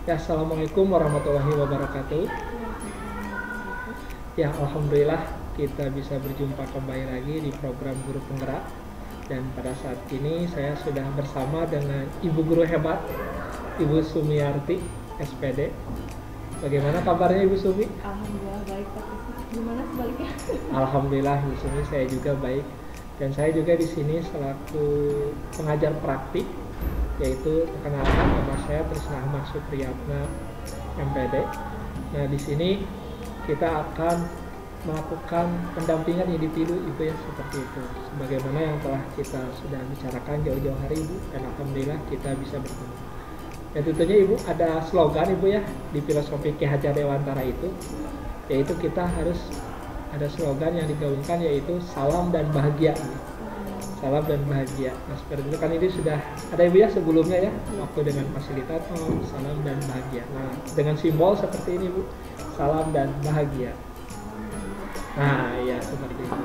Ya, assalamualaikum warahmatullahi wabarakatuh. Ya, alhamdulillah kita bisa berjumpa kembali lagi di program Guru Penggerak. Dan pada saat ini saya sudah bersama dengan Ibu Guru hebat, Ibu Sumiarti, SPD. Bagaimana kabarnya Ibu Sumi? Alhamdulillah baik, Pak. Gimana sebaliknya? Alhamdulillah Ibu Sumi, saya juga baik. Dan saya juga di sini selaku pengajar praktik, yaitu perkenalkan nama saya Trisna Ahmad Supriyatna, MPD. Nah, di sini kita akan melakukan pendampingan individu Ibu ya, seperti itu. Sebagaimana yang telah kita sudah bicarakan jauh-jauh hari Ibu, dan alhamdulillah kita bisa bertemu. Dan tentunya Ibu ada slogan Ibu ya di filosofi Ki Hajar Dewantara itu, yaitu kita harus ada slogan yang digaungkan, yaitu salam dan bahagia. Salam dan bahagia. Nah, seperti itu kan ini sudah ada Ibu ya sebelumnya ya, waktu dengan fasilitator, salam dan bahagia. Nah, dengan simbol seperti ini Bu, salam dan bahagia. Nah, ya seperti itu.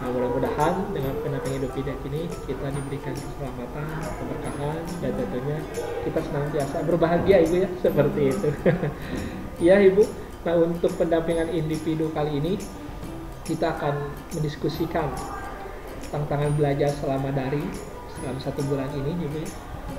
Nah, mudah-mudahan dengan pendamping hidup bidak ini kita diberikan keselamatan, keberkahan, dan tentunya kita senantiasa berbahagia Ibu ya, seperti itu. Ya Ibu. Nah, untuk pendampingan individu kali ini kita akan mendiskusikan tantangan belajar selama daring selama 1 bulan ini Ibu ya.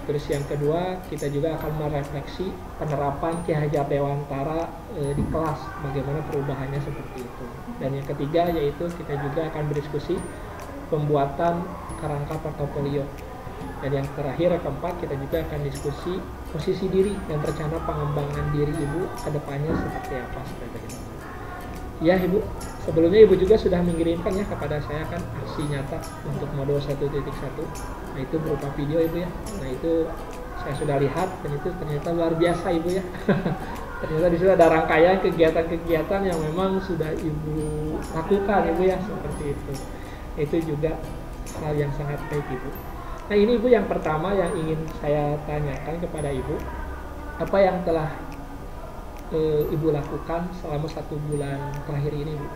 Terus yang kedua, kita juga akan merefleksi penerapan Ki Hajar Dewantara di kelas, bagaimana perubahannya seperti itu. Dan yang ketiga yaitu kita juga akan berdiskusi pembuatan kerangka portofolio. Dan yang terakhir, yang keempat, kita juga akan diskusi posisi diri dan rencana pengembangan diri Ibu ke depannya seperti apa, seperti itu. Ya Ibu, sebelumnya Ibu juga sudah mengirimkan ya kepada saya kan aksi nyata untuk modul 1.1. Nah, itu berupa video Ibu ya. Nah, itu saya sudah lihat dan itu ternyata luar biasa Ibu ya. Ternyata di situ ada rangkaian kegiatan-kegiatan yang memang sudah Ibu lakukan Ibu ya, seperti itu. Itu juga hal yang sangat baik Ibu. Nah, ini Ibu yang pertama yang ingin saya tanyakan kepada Ibu, apa yang telah Ibu lakukan selama 1 bulan terakhir ini Bu?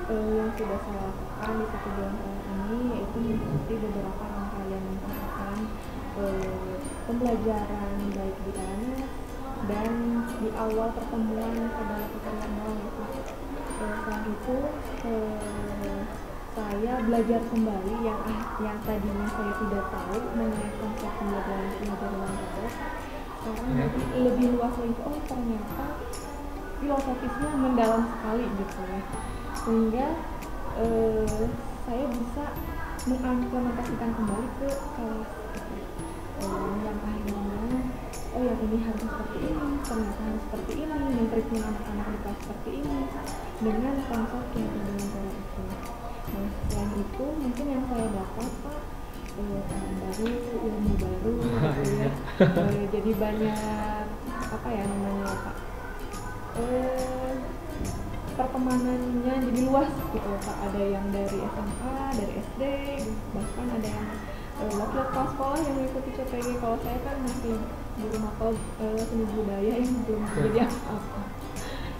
Yang sudah saya lakukan di 1 bulan terakhir ini yaitu mengikuti beberapa rangkaian tahapan pembelajaran baik di LMS dan di awal pertemuan pada tutorial itu. Setelah itu saya belajar kembali yang tadinya saya tidak tahu mengenai konsep pembelajaran Dewantara. Sekarang lebih luas lagi, oh ternyata filosofisnya mendalam sekali gitu ya, sehingga saya bisa mengimplementasikan kembali ke kelas yang akhirnya oh yang ini harus seperti ini, ternyata harus seperti ini, dan treatment anak-anak di kelas seperti ini dengan konsep Ki Hajar Dewantara itu. Nah, selain itu mungkin yang saya dapat Pak, pengetahuan baru, ilmu baru gitu ya. Jadi banyak apa ya namanya Pak, pertemanannya jadi luas gitu Pak. Ada yang dari SMA, dari SD, bahkan ada yang wakil kepala sekolah yang mengikuti CPG. Kalau saya kan masih guru mapel seni budaya yang belum jadi apa-apa.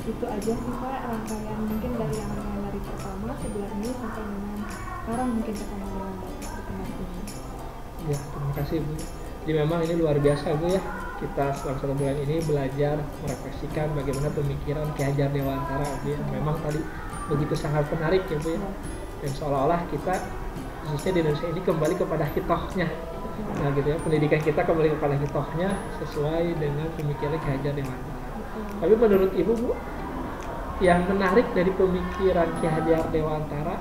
Itu aja sih Pak rangkaian, mungkin dari yang dari pertama sebulan ini sampai dengan sekarang mungkin ketemu dengan Bapak ini. Ya, terima kasih Bu. Jadi memang ini luar biasa Bu ya. Kita selama 1 bulan ini belajar merefleksikan bagaimana pemikiran Ki Hajar Dewantara Bu ya. Memang tadi begitu sangat menarik ya Bu ya. Dan seolah-olah kita khususnya di Indonesia ini kembali kepada hitohnya. Nah gitu ya, pendidikan kita kembali kepada hitohnya sesuai dengan pemikiran Ki Hajar Dewantara. Tapi menurut Ibu Bu, yang menarik dari pemikiran Ki Hajar Dewantara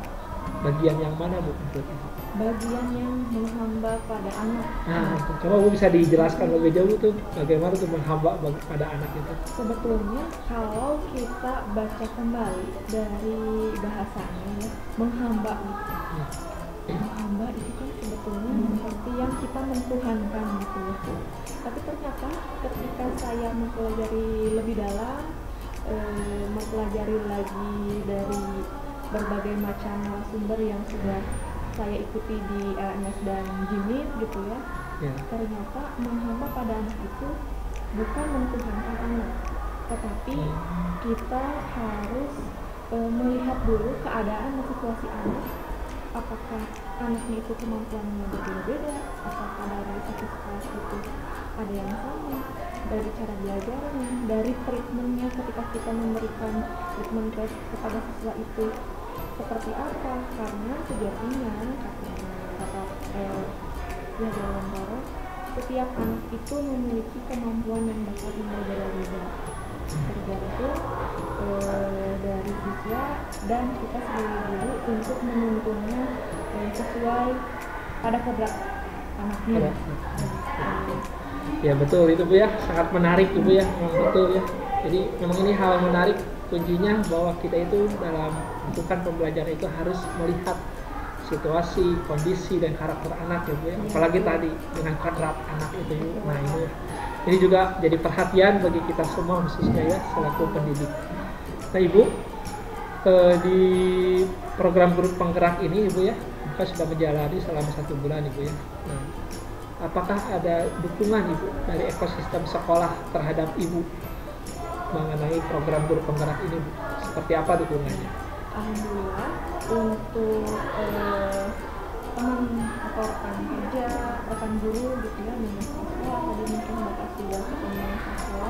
bagian yang mana Bu menurut Ibu? Bagian yang menghamba pada anak. Nah, coba Bu bisa dijelaskan lebih jauh tuh bagaimana tuh menghamba pada anak itu. Sebetulnya kalau kita baca kembali dari bahasanya ya, menghamba menghamba itu kan sebetulnya seperti yang kita mentuhankan gitu ya. Tapi ternyata ketika saya mempelajari lebih dalam, mempelajari lagi dari berbagai macam sumber yang sudah saya ikuti di LMS dan Jimin gitu ya, ternyata menghamba pada anak itu bukan mentuhankan anak, tetapi kita harus melihat dulu keadaan dan situasi anak, apakah anaknya itu kemampuannya berbeda-beda, apakah dari satu kelas itu ada yang sama, dari cara belajarnya, dari treatmentnya ketika kita memberikan treatment kepada siswa itu seperti apa, karena sejatinya kata ya Dewantara, setiap anak itu memiliki kemampuan yang dapat mempelajari tergantung dari siswa dan kita sebagai guru untuk menuntunnya sesuai pada kodrat anaknya. Ya betul itu Bu ya, sangat menarik Bu ya, memang betul ya. Jadi memang ini hal menarik, kuncinya bahwa kita itu dalam melakukan pembelajaran itu harus melihat situasi, kondisi dan karakter anak ya Bu ya. Apalagi tadi dengan kodrat anak itu. Nah ini juga jadi perhatian bagi kita semua khususnya ya selaku pendidik. Nah Ibu, di program guru penggerak ini Ibu ya, kita sudah menjalani selama 1 bulan Ibu ya. Nah, apakah ada dukungan Ibu dari ekosistem sekolah terhadap Ibu mengenai program guru penggerak ini Bu? Seperti apa dukungannya? Alhamdulillah untuk teman atau rekan kerja, rekan guru gitu ya dengan siswa, tadi mungkin Bapak sudah ketemu siswa,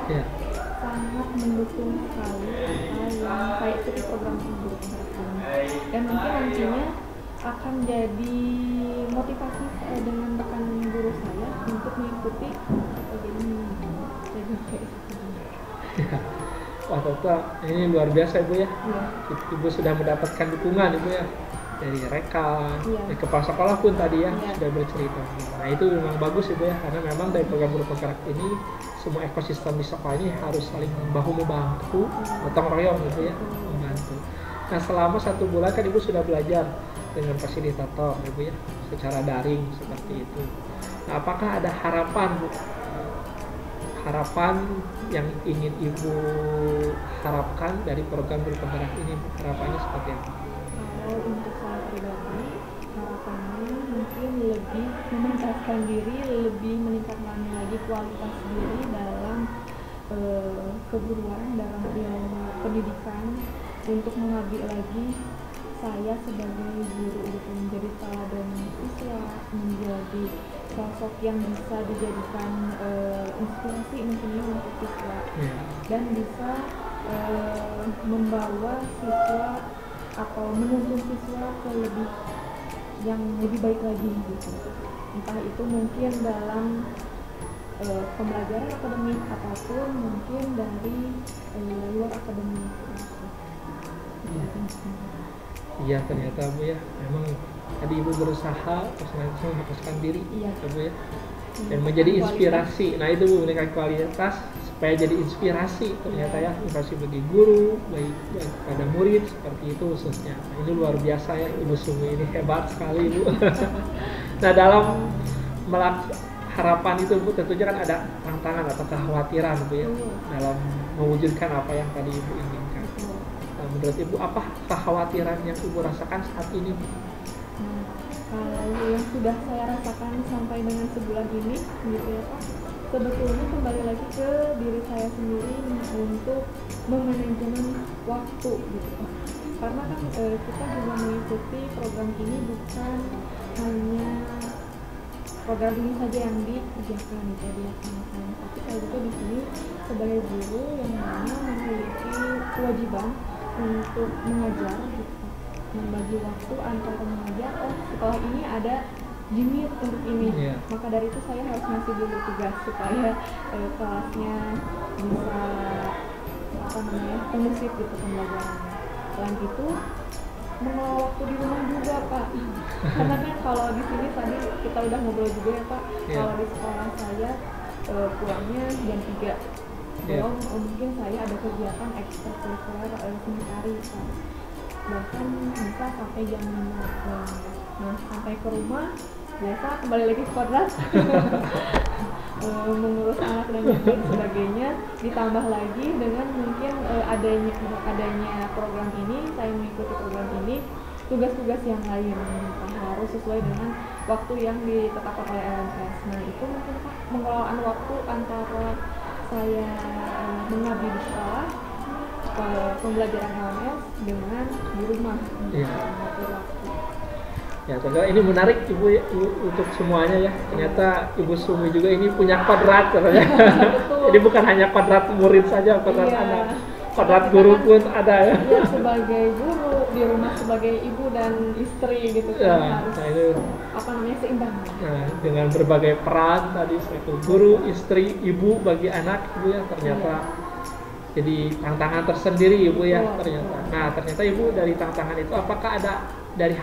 sangat mendukung sekali apa yang saya ikuti program guru penggerak ini, dan mungkin nantinya akan jadi motivasi dengan rekan guru saya untuk mengikuti strategi ini. Jadi kayak Wah total, ini luar biasa Ibu ya. Ibu sudah mendapatkan dukungan Ibu ya dari rekan, dari kepala sekolah pun tadi ya sudah bercerita. Nah itu memang bagus Ibu ya, karena memang dari program guru penggerak ini semua ekosistem di sekolah ini harus saling bahu membantu, gotong royong Ibu ya, membantu. Nah selama 1 bulan kan Ibu sudah belajar dengan fasilitator Ibu ya, secara daring seperti itu. Nah apakah ada harapan Bu? Harapan yang ingin Ibu harapkan dari program guru penggerak ini, harapannya seperti apa? Kalau untuk saya pribadi, harapannya mungkin lebih mementaskan diri, lebih meningkatkan lagi kualitas diri dalam keguruan, dalam ilmu pendidikan, untuk mengabdi lagi saya sebagai guru itu menjadi teladan siswa, menjadi sosok yang bisa dijadikan inspirasi mungkin untuk siswa dan bisa membawa siswa atau menuntun siswa ke yang lebih baik lagi gitu. Entah itu mungkin dalam pembelajaran akademik ataupun mungkin dari luar akademik. Iya ternyata Bu ya, memang tadi Ibu berusaha memfokuskan diri Bu ya, dan menjadi inspirasi. Nah itu Bu, meningkatkan kualitas supaya jadi inspirasi ternyata ya, inspirasi bagi guru, baik pada murid seperti itu khususnya. Nah, ini luar biasa ya Ibu, sungguh ini hebat sekali Ibu. Nah dalam harapan itu Bu, tentunya kan ada tantangan atau kekhawatiran Bu ya dalam mewujudkan apa yang tadi Ibu inginkan. Menurut Ibu apa kekhawatiran yang Ibu rasakan saat ini? Kalau yang sudah saya rasakan sampai dengan sebulan ini gitu ya Pak, sebetulnya kembali lagi ke diri saya sendiri untuk memanajemen waktu gitu Pak. Karena kan kita juga mengikuti program ini bukan hanya program ini saja yang dikerjakan, dilaksanakan, tapi saya juga di sini sebagai guru yang mana memiliki kewajiban untuk mengajar gitu, membagi waktu antara mengajar, sekolah ini ada jimit untuk ini, maka dari itu saya harus ngasih dulu tugas supaya kelasnya bisa kondusif gitu pembelajarannya. Selain itu mengelola waktu di rumah juga Pak, karena kan kalau di sini tadi kita udah ngobrol juga ya Pak, kalau di sekolah saya pulangnya jam 3. Belum mungkin saya ada kegiatan ekstrakurikuler seni tari Pak, bahkan bisa sampai jam 5. Nah sampai ke rumah biasa kembali lagi ke kodrat mengurus anak dan lain sebagainya, ditambah lagi dengan mungkin adanya program ini, saya mengikuti program ini, tugas-tugas yang lain harus sesuai dengan waktu yang ditetapkan oleh LMS. Nah itu mungkin Pak, pengelolaan waktu antara saya mengabdi di sekolah, pembelajaran LMS dengan di rumah mengatur waktu. Ya, ternyata ini menarik Ibu ya, untuk semuanya ya. Ternyata Ibu Sumi juga ini punya kodrat katanya. Jadi bukan hanya kodrat murid saja, kodrat anak. Kodrat guru pun ada ya. Iya, sebagai guru di rumah sebagai ibu dan istri gitu kan, harus itu, apa namanya, seimbang. Nah, dengan berbagai peran tadi satu guru, istri, ibu bagi anak Ibu ya, ternyata jadi tantangan tersendiri Ibu ya ternyata. Nah, ternyata Ibu dari tantangan itu apakah ada dari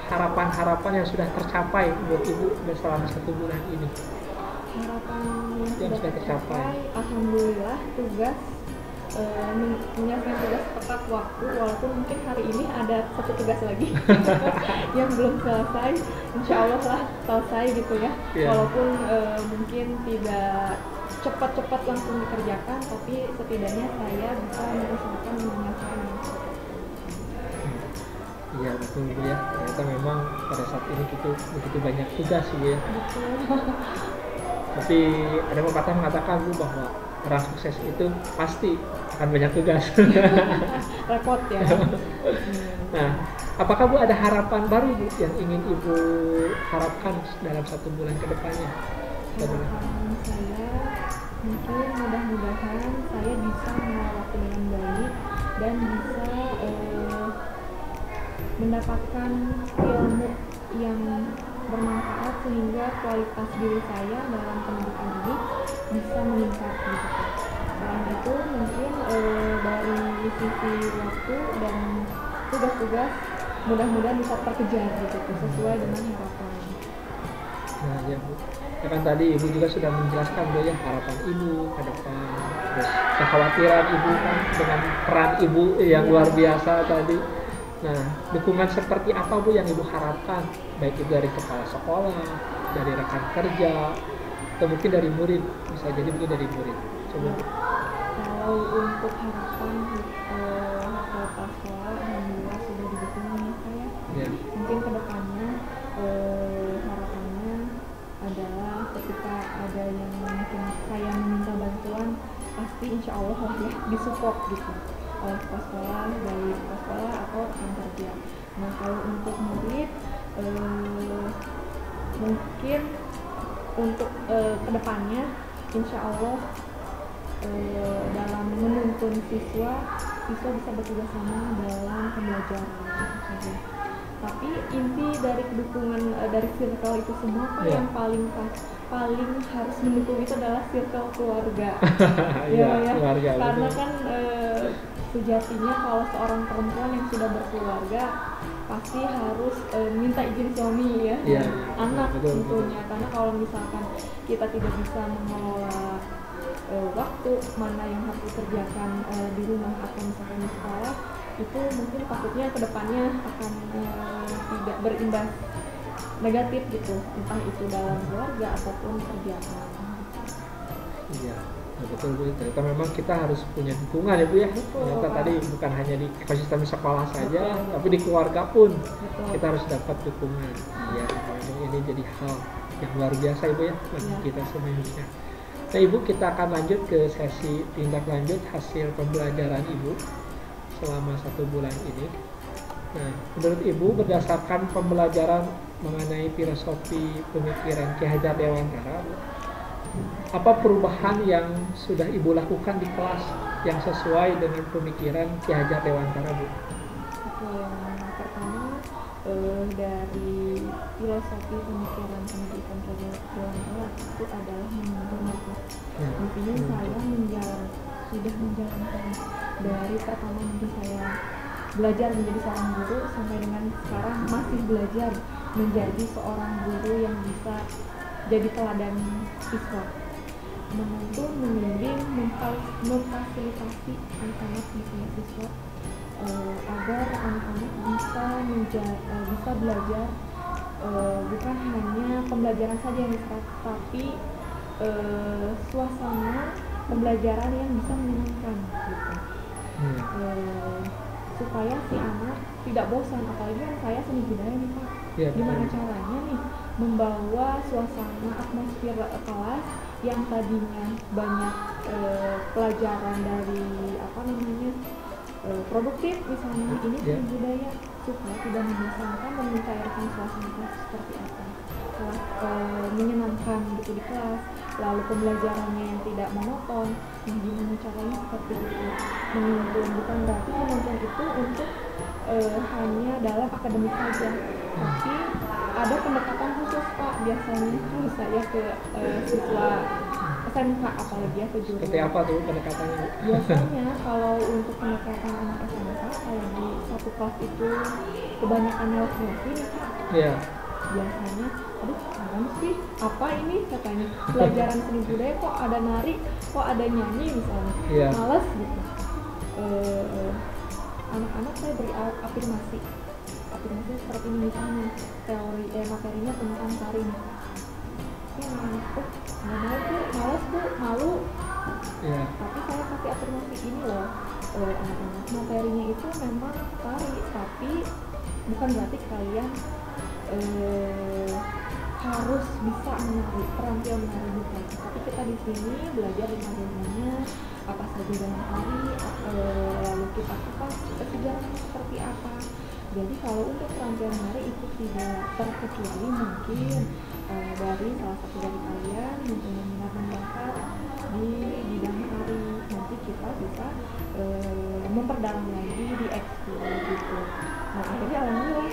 harapan-harapan yang sudah tercapai buat Ibu selama 1 bulan ini? Harapan yang sudah tercapai, alhamdulillah, tugas menyelesaikan tugas tepat waktu, walaupun mungkin hari ini ada 1 tugas lagi yang belum selesai, insya Allah lah selesai gitu ya. Walaupun mungkin tidak cepat-cepat langsung dikerjakan, tapi setidaknya saya bisa mengusahakan menyelesaikan dengan cepat. Iya betul Bu ya, ternyata memang pada saat ini kita begitu banyak tugas Bu ya. Betul. Tapi ada pepatah mengatakan Bu bahwa orang sukses itu pasti akan banyak tugas. Repot ya. Nah, apakah Bu ada harapan baru Bu yang ingin Ibu harapkan dalam 1 bulan ke depannya? Harapan saya mungkin mudah-mudahan saya bisa mengelola waktu dengan baik dan bisa mendapatkan ilmu yang bermanfaat sehingga kualitas diri saya dalam pendidikan ini bisa meningkat gitu. Selain itu mungkin dari sisi waktu dan tugas-tugas mudah-mudahan bisa terkejar gitu sesuai dengan harapan. Nah ya Bu, ya kan tadi Ibu juga sudah menjelaskan Bu ya harapan Ibu ke depan, terus kekhawatiran Ibu kan dengan peran Ibu yang luar biasa tadi. Nah, dukungan seperti apa Bu yang Ibu harapkan? Baik itu dari kepala sekolah, dari rekan kerja, atau mungkin dari murid, bisa jadi mungkin dari murid. Coba Bu. Kalau untuk harapan kepala sekolah, alhamdulillah sudah didukung ya saya. Mungkin kedepannya harapannya adalah ketika ada yang mungkin saya meminta bantuan, pasti insya Allah lah ya disupport gitu oleh kepala sekolah, dari kepala sekolah atau rekan kerja. Nah, kalau untuk murid mungkin untuk kedepannya insya Allah dalam menuntun siswa bisa bekerja sama dalam pembelajaran. Tapi inti dari dukungan dari circle itu semua yang paling harus mendukung itu adalah circle keluarga. Keluarga, karena betul. Kan sejatinya kalau seorang perempuan yang sudah berkeluarga pasti harus minta izin suami ya, anak tentunya. Karena kalau misalkan kita tidak bisa mengelola waktu mana yang harus dikerjakan di rumah atau misalkan di sekolah, itu mungkin takutnya kedepannya akan tidak berimbas negatif gitu, entah itu dalam keluarga ataupun kerjaan. Iya, betul Bu. Ternyata memang kita harus punya dukungan ya Bu ya. Ternyata tadi bukan hanya di ekosistem sekolah saja, tapi di keluarga pun kita harus dapat dukungan. Iya, memang ini jadi hal yang luar biasa Ibu ya bagi kita semuanya. Nah Ibu, kita akan lanjut ke sesi tindak lanjut hasil pembelajaran Ibu selama 1 bulan ini. Nah, menurut Ibu berdasarkan pembelajaran mengenai filosofi pemikiran Ki Hajar Dewantara, apa perubahan yang sudah Ibu lakukan di kelas yang sesuai dengan pemikiran Ki Hajar Dewantara Bu? Yang pertama dari filosofi pemikiran pendidikan Ki Hajar Dewantara itu adalah menurut di sini saya sudah menjalankan dari pertama mungkin saya belajar menjadi seorang guru sampai dengan sekarang masih belajar menjadi seorang guru yang bisa jadi teladan siswa, menuntun, membimbing, memfasilitasi anak-anak siswa agar anak-anak bisa belajar bukan hanya pembelajaran saja yang diserap, tapi suasana pembelajaran yang bisa menyenangkan gitu. Supaya si anak tidak bosan, apalagi kan saya seni budaya nih Pak. Gimana caranya nih membawa suasana atmosfer kelas yang tadinya banyak pelajaran dari produktif misalnya, ini seni budaya supaya tidak membosankan dan mencairkan suasana kelas seperti apa. Kelas menyenangkan gitu di kelas, lalu pembelajarannya yang tidak monoton. Nah, gimana caranya seperti itu? Menuntun, bukan berarti menuntun itu untuk hanya dalam akademik saja, tapi ada pendekatan khusus Pak biasanya kalau saya ke siswa SMK apalagi ya ke jurusan. Seperti apa tuh pendekatannya? Biasanya kalau untuk pendekatan anak SMK kalau di satu kelas itu kebanyakan laki-laki nih Kak. Iya. Biasanya, aduh sekarang sih apa ini katanya pelajaran seni budaya kok ada nari, kok ada nyanyi misalnya, males gitu. Anak-anak saya beri afirmasi seperti ini misalnya teori materinya tentang tari nih. Malas bu, malu. Tapi saya kasih afirmasi ini loh, anak-anak materinya itu memang tari, tapi bukan berarti kalian harus bisa menari, terampil menari bukan. Tapi kita di sini belajar bagaimana apa saja dalam tari, lalu kita kupas sejarahnya seperti apa. Jadi kalau untuk terampil menari itu tidak terkecuali mungkin dari salah satu dari kalian mempunyai minat dan bakat di bidang tari, nanti kita bisa memperdalam lagi di ekskul gitu. Nah akhirnya alhamdulillah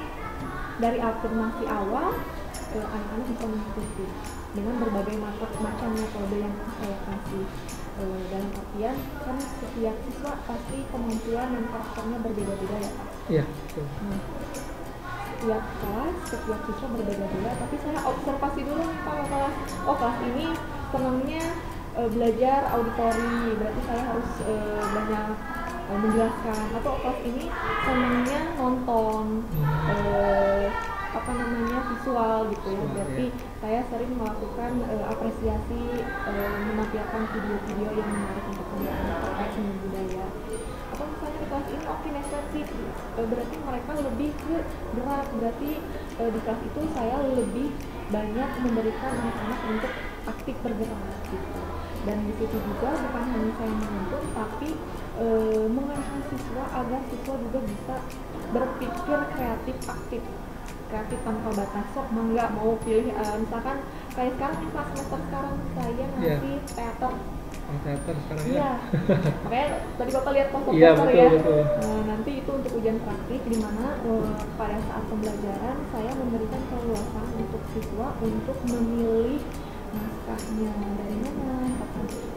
dari afirmasi awal anak-anak bisa mengikuti dengan berbagai macam metode yang saya kasih. Dalam artian kan setiap siswa pasti kemampuan dan karakternya berbeda-beda ya Pak. Iya. Nah, setiap kelas, setiap siswa berbeda-beda, tapi saya observasi dulu nih Pak kelas. Oh kelas ini senangnya belajar auditori, berarti saya harus banyak menjelaskan. Atau kelas ini senangnya nonton visual gitu ya, berarti saya sering melakukan apresiasi, menampilkan video-video yang menarik untuk anak-anak terkait seni budaya. Atau misalnya di kelas ini kinestetik, berarti mereka lebih ke gerak, berarti di kelas itu saya lebih banyak memberikan anak-anak untuk aktif bergerak gitu. Dan di situ juga bukan hanya saya menuntun, tapi mengarahkan siswa agar siswa juga bisa berpikir kreatif tanpa batas. Sok nggak mau pilih misalkan kayak sekarang nih kelas semester sekarang saya ngasih teater sekarang ya. Makanya tadi Bapak lihat poster-poster ya. Betul. Nah, nanti itu untuk ujian praktik di mana pada saat pembelajaran saya memberikan keleluasan untuk siswa untuk memilih naskahnya dari mana,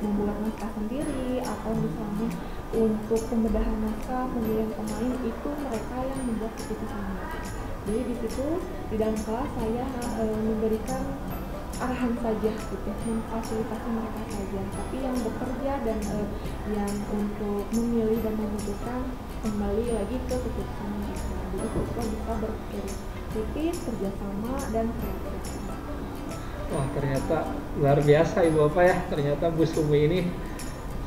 membuat naskah sendiri, atau misalnya untuk pembedahan naskah, pemilihan pemain itu mereka yang membuat keputusannya. Jadi di situ di dalam kelas saya memberikan arahan saja gitu, memfasilitasi mereka saja. Tapi yang bekerja dan yang untuk memilih dan memutuskan kembali lagi ke keputusan mereka. Jadi siswa bisa berpikir kritis, kerjasama dan kreatif. Wah ternyata luar biasa Ibu Bapak ya, ternyata Bu Sumi ini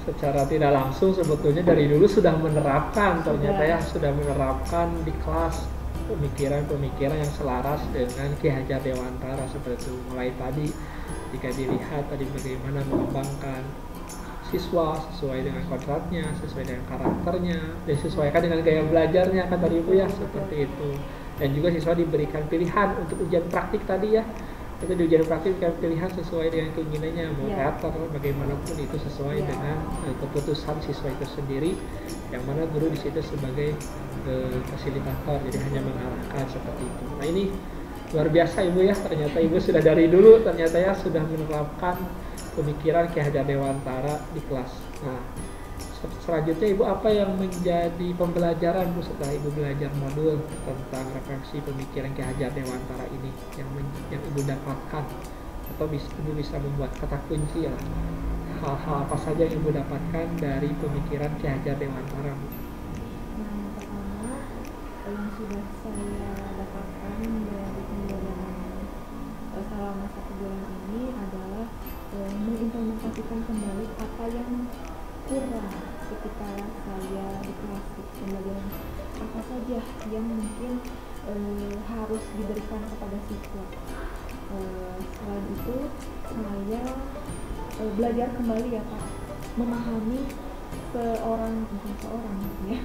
secara tidak langsung sebetulnya dari dulu sudah menerapkan, ternyata sudah menerapkan di kelas pemikiran-pemikiran yang selaras dengan Ki Hajar Dewantara seperti itu. Mulai tadi jika dilihat tadi bagaimana mengembangkan siswa sesuai dengan kodratnya, sesuai dengan karakternya, disesuaikan dengan gaya belajarnya kan tadi Ibu ya, seperti itu. Dan juga siswa diberikan pilihan untuk ujian praktik tadi ya. Itu di ujian praktik kan pilihan sesuai dengan keinginannya, mau teater bagaimanapun itu sesuai dengan keputusan siswa itu sendiri, yang mana guru di situ sebagai fasilitator, jadi hanya mengarahkan seperti itu. Nah ini luar biasa Ibu ya, ternyata Ibu sudah dari dulu ternyata ya sudah menerapkan pemikiran Ki Hajar Dewantara di kelas. Nah selanjutnya Ibu apa yang menjadi pembelajaran Bu setelah Ibu belajar modul tentang refleksi pemikiran Ki Hajar Dewantara ini yang Ibu dapatkan, atau Ibu bisa membuat kata kunci ya, hal-hal apa saja yang Ibu dapatkan dari pemikiran Ki Hajar Dewantara Bu? Yang pertama yang sudah saya dapatkan dari pembelajaran selama 1 bulan ini adalah mengimplementasikan kembali apa yang kurang ketika saya di kelas pembelajaran, apa saja yang mungkin harus diberikan kepada siswa. Selain itu saya belajar kembali ya Pak, memahami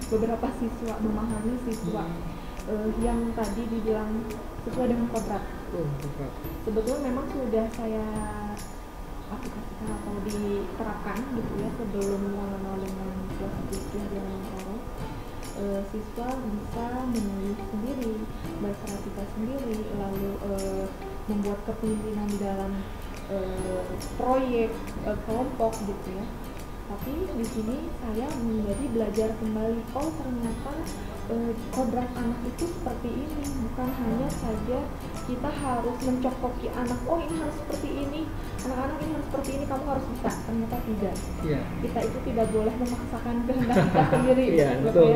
beberapa siswa, memahami siswa yang tadi dibilang sesuai dengan kodrat. Sebetulnya memang sudah saya aplikasikan atau diterapkan gitu ya sebelum mengenal dengan filosofi Ki Hajar Dewantara. Siswa bisa menulis sendiri, berkreativitas sendiri, lalu membuat kepemimpinan di dalam proyek kelompok gitu ya. Tapi di sini saya menjadi belajar kembali, oh ternyata kodrat anak itu seperti ini, bukan hanya saja kita harus mencokoki anak, oh ini harus seperti ini, anak-anak ini harus seperti ini, kamu harus bisa. Ternyata tidak. Yeah. Kita itu tidak boleh memaksakan kehendak kita sendiri. Yeah, betul.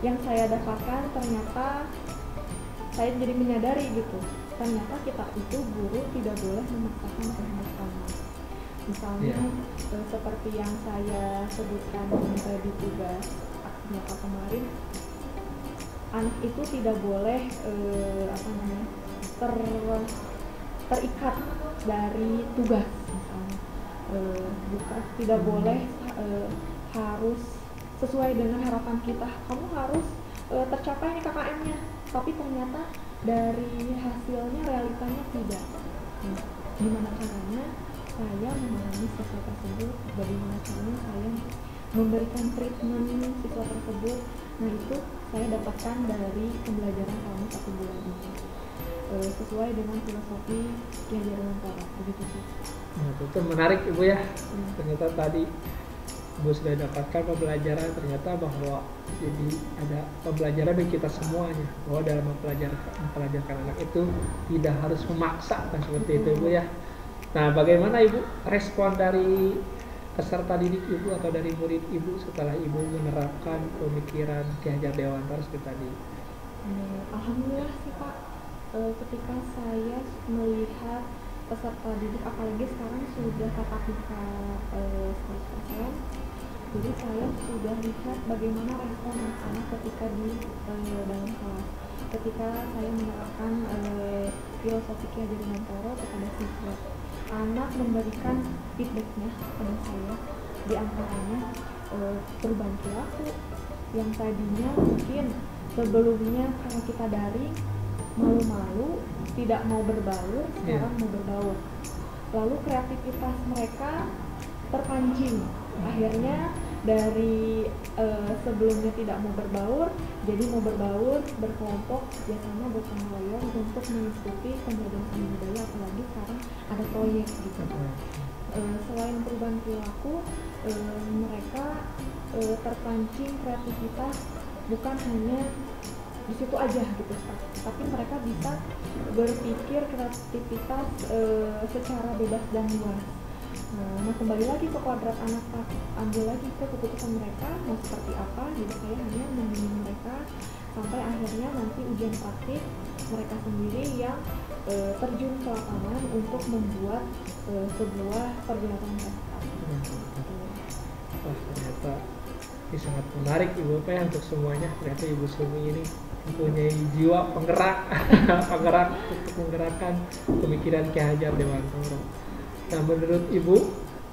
Yang saya dapatkan ternyata saya jadi menyadari gitu, ternyata kita itu guru tidak boleh memaksakan kehendak anak. Misalnya seperti yang saya sebutkan di tugas aksi kemarin, anak itu tidak boleh terikat dari tugas misalnya, bukan tidak boleh harus sesuai dengan harapan kita, kamu harus tercapai nih KKM-nya, tapi ternyata dari hasilnya realitanya tidak. Gimana caranya saya memahami siswa tersebut, bagaimana caranya saya memberikan treatment siswa tersebut. Nah itu saya dapatkan dari pembelajaran selama 1 bulan ini, sesuai dengan filosofi Ki Hajar Dewantara, begitu sih. Nah, itu menarik Ibu ya. Ternyata tadi Ibu sudah dapatkan pembelajaran, ternyata bahwa jadi ada pembelajaran bagi kita semuanya, bahwa dalam mempelajarkan anak itu tidak harus memaksa kan, seperti itu Ibu ya. Nah, bagaimana Ibu respon dari peserta didik Ibu atau dari murid Ibu setelah Ibu menerapkan pemikiran Ki Hajar Dewantara seperti tadi? Alhamdulillah sih Pak, ketika saya melihat peserta didik, apalagi sekarang sudah tatap muka 100%, jadi saya sudah lihat bagaimana respon anak-anak ketika di dalam kelas. Ketika saya menerapkan filosofi Ki Hajar Dewantara kepada siswa, anak memberikan feedbacknya kepada saya, di antaranya perubahan perilaku yang tadinya mungkin sebelumnya kalau kita daring malu-malu, tidak mau berbaur, sekarang mau berbaur. Lalu kreativitas mereka terpancing, akhirnya dari sebelumnya tidak mau berbaur jadi mau berbaur, berkelompok, biasanya gotong royong untuk mengikuti pembelajaran seni budaya, apalagi sekarang ada proyek gitu. Selain perubahan perilaku, mereka terpancing kreativitas bukan hanya di situ aja gitu, tapi mereka bisa berpikir kreativitas secara bebas dan luas. Nah, kembali lagi ke kodrat anak, ambil lagi ke keputusan mereka mau seperti apa. Jadi saya hanya membimbing mereka sampai akhirnya nanti ujian praktik mereka sendiri yang terjun ke lapangan untuk membuat sebuah pergerakan mereka. Wah, ternyata ini sangat menarik Ibu Pak ya, untuk semuanya. Ternyata Ibu Sumi ini mempunyai jiwa penggerak untuk menggerakkan pemikiran Ki Hajar Dewantara. Nah, menurut Ibu,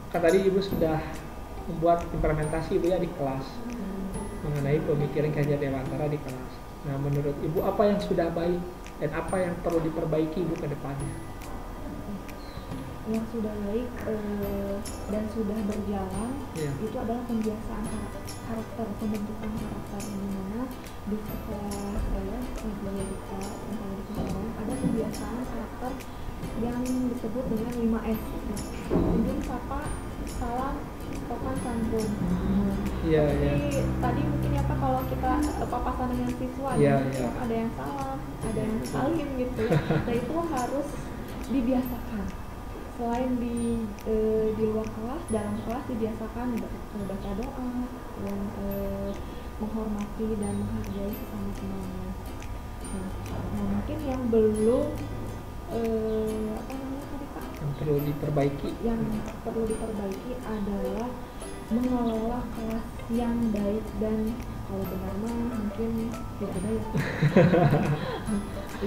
kan tadi Ibu sudah membuat implementasi Ibu ya di kelas mengenai pemikiran Ki Hajar Dewantara di kelas. Nah, menurut Ibu apa yang sudah baik dan apa yang perlu diperbaiki Ibu ke depannya? Yang sudah baik dan sudah berjalan itu adalah pembiasaan karakter, pembentukan karakter, di mana di sekolah saya ada pembiasaan karakter yang disebut dengan 5S, kunjung, sapa, salam, sopan, santun. Jadi tadi mungkin ya Pak, kalau kita papasan dengan siswa ada yang salam, ada yang salim gitu ya. Nah itu harus dibiasakan. Selain di luar kelas, dalam kelas dibiasakan baca doa dan menghormati dan menghargai sesama temannya. Nah mungkin yang belum apa namanya tadi Pak? Yang perlu diperbaiki. Yang perlu diperbaiki adalah mengelola kelas yang baik, dan kalau benar mah mungkin tidak ada ya.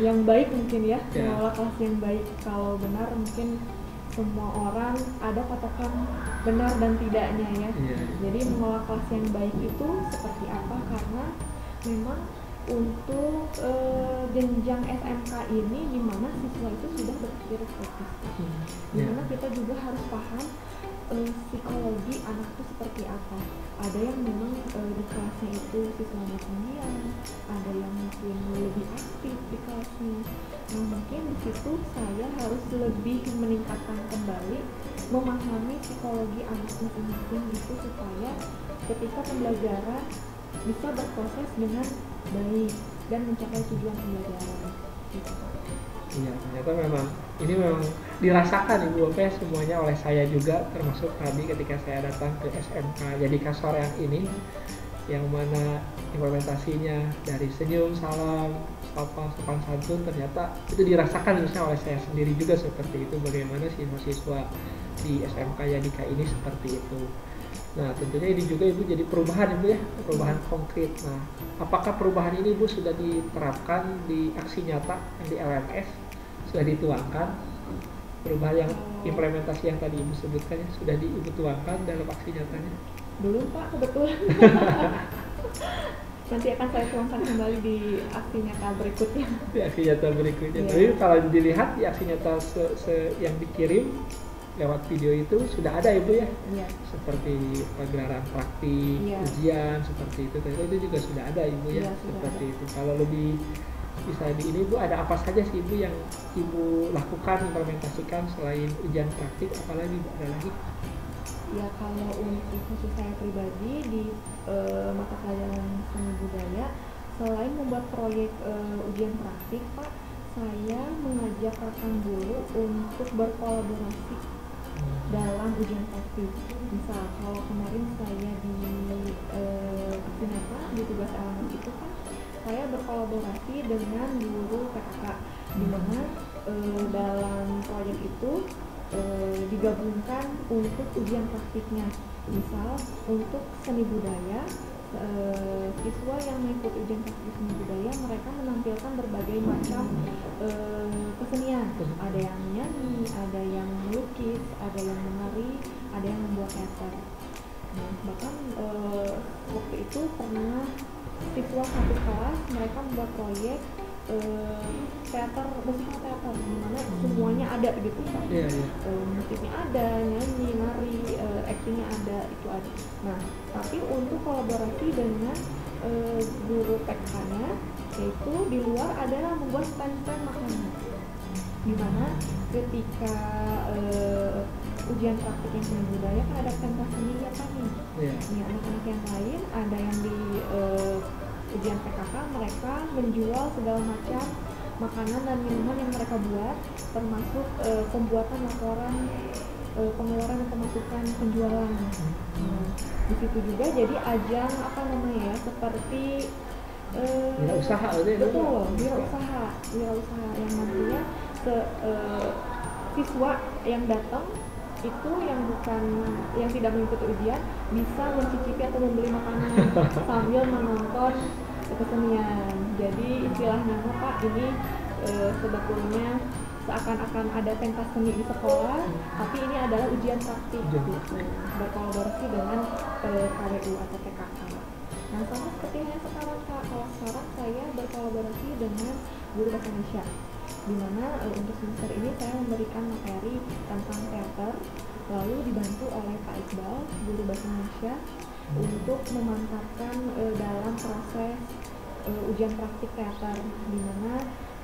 Yang baik mungkin ya, mengelola kelas yang baik. Kalau benar mungkin semua orang ada patokan benar dan tidaknya ya. Jadi mengelola kelas yang baik itu seperti apa? Karena memang untuk jenjang SMK ini, di mana siswa itu sudah berpikir kritis, di mana kita juga harus paham psikologi anak itu seperti apa. Ada yang memang di kelasnya itu siswanya pendiam, ada yang mungkin lebih aktif di kelasnya. Nah, mungkin di situ saya harus lebih meningkatkan kembali memahami psikologi anak masing-masing itu, supaya ketika pembelajaran bisa berproses dengan baik dan mencapai tujuan pembelajaran. Gitu. Iya, ternyata memang ini memang dirasakan Ibu Bapak semuanya oleh saya juga, termasuk tadi ketika saya datang ke SMK Yadika Soreang ini, yang mana implementasinya dari senyum, salam, sopan santun, ternyata itu dirasakan misalnya oleh saya sendiri juga seperti itu, bagaimana siswa-siswa di SMK Yadika ini seperti itu. Nah, tentunya ini juga Ibu jadi perubahan Ibu ya, perubahan konkret. Nah, apakah perubahan ini Ibu sudah diterapkan di aksi nyata yang di LMS, sudah dituangkan? Perubahan yang implementasi yang tadi Ibu sebutkan ya, sudah Ibu tuangkan dalam aksi nyatanya? Belum Pak, kebetulan. Nanti akan saya tuangkan kembali di aksi nyata berikutnya. Di aksi nyata berikutnya. Yeah. Tapi kalau dilihat di aksi nyata yang dikirim lewat video itu sudah ada Ibu ya, seperti pagelaran praktik, ujian seperti itu juga sudah ada Ibu ya, seperti itu. Kalau lebih bisa di ini Ibu, ada apa saja sih Ibu yang Ibu lakukan, implementasikan selain ujian praktik, apalagi Ibu, ada lagi? Ya, kalau untuk khusus saya pribadi di mata pelajaran seni budaya, selain membuat proyek ujian praktik Pak, saya mengajak rekan guru untuk berkolaborasi dalam ujian praktik. Misal kalau kemarin saya di di tugas elemen itu kan, saya berkolaborasi dengan guru PKK, di mana dalam proyek itu digabungkan untuk ujian praktiknya. Misal untuk seni budaya, siswa yang mengikuti ujian praktik seni budaya, mereka menampilkan berbagai macam kesenian. Ada yang menyanyi, ada yang melukis, ada yang menari, ada yang membuat teater. Nah, bahkan waktu itu pernah siswa satu kelas mereka membuat proyek teater, musikal teater, dimana semuanya ada gitu Pak. Musiknya ada, nyanyi, nari, actingnya ada, itu ada. Nah, tapi untuk kolaborasi dengan guru PK-nya, yaitu di luar adalah membuat stand-stand makanan, dimana ketika ujian praktik yang seni budaya kan ada pentas seni ya Pak nih. Nih, anak-anak yang lain ada yang di ujian PKK, mereka menjual segala macam makanan dan minuman yang mereka buat, termasuk pembuatan laporan pengeluaran dan pemasukan penjualan. Di situ juga jadi ajang seperti wirausaha, betul, wirausaha yang nantinya siswa yang datang itu yang tidak mengikuti ujian bisa mencicipi atau membeli makanan sambil menonton kesenian. Jadi istilahnya Pak, ini sebetulnya seakan-akan ada pentas seni di sekolah, tapi ini adalah ujian praktik gitu, berkolaborasi dengan KWU atau PKK. Nah, sama seperti yang sekarang Kak, kalau sekarang saya berkolaborasi dengan guru bahasa Indonesia, di mana untuk semester ini saya memberikan materi tentang teater, lalu dibantu oleh Pak Iqbal, guru bahasa Indonesia, untuk memantapkan dalam proses ujian praktik teater, di mana